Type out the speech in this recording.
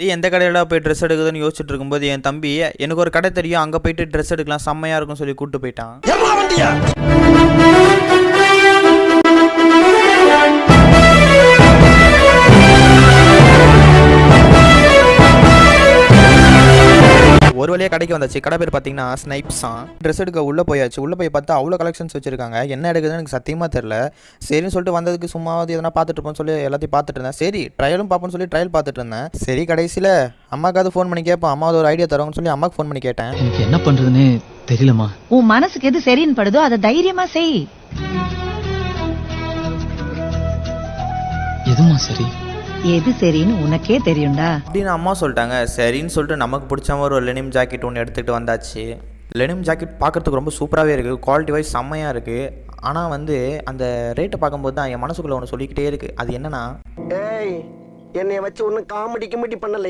எந்த கடையில போய் ட்ரெஸ் எடுக்குதுன்னு யோசிச்சுட்டு இருக்கும்போது என் தம்பி எனக்கு ஒரு கடை தெரியும், அங்கே போயிட்டு ட்ரெஸ் எடுக்கலாம் செம்மையாக இருக்கும்னு சொல்லி கூப்பிட்டு போயிட்டான். ஒரு வழியாக கடைக்கு வந்தாச்சு. கடை பேர் பார்த்தீங்கன்னா ஸ்னைப்ஸான். ட்ரெஸ் எடுக்க உள்ளே போயாச்சு. உள்ளே போய் பார்த்தா அவ்வளோ கலெக்ஷன்ஸ் வச்சிருக்காங்க. என்ன எடுக்குதுன்னு எனக்கு சத்தியமாக தெரில. சரின்னு சொல்லிட்டு வந்ததுக்கு சும்மாவது எதனா பார்த்துட்டு இருப்போம்னு சொல்லி எல்லாத்தையும் பார்த்துட்டு இருந்தேன். சரி ட்ரையலும் பார்ப்போம்னு சொல்லி ட்ரையல் பார்த்துட்டு இருந்தேன். சரி கடைசியில் அம்மாக்காவது ஃபோன் பண்ணி கேட்போம், அம்மாவது ஒரு ஐடியா தருவாங்கன்னு சொல்லி அம்மாவுக்கு ஃபோன் பண்ணி கேட்டேன். எனக்கு என்ன பண்ணுறதுன்னு தெரியலம்மா. உன் மனசுக்கு எது சரின்னு படுதோ அதை தைரியமா செய். எதுமா சரி? எது சரின்னு உனக்கே தெரியும்டா அப்படின்னு அம்மா சொல்லிட்டாங்க. சரின்னு சொல்லிட்டு நமக்கு பிடிச்ச மாதிரி ஒரு லெனிம் ஜாக்கெட் ஒன்று எடுத்துகிட்டு வந்தாச்சு. லெனிம் ஜாக்கெட் பார்க்குறதுக்கு ரொம்ப சூப்பராகவே இருக்குது, குவாலிட்டி வைஸ் செம்மையாக இருக்குது. ஆனால் வந்து அந்த ரேட்டை பார்க்கும்போது தான் என் மனசுக்குள்ளே ஒன்று சொல்லிக்கிட்டே இருக்குது. அது என்னன்னா, ஏய் என்னைய வச்சு ஒன்றும் காமெடி பண்ணலையே.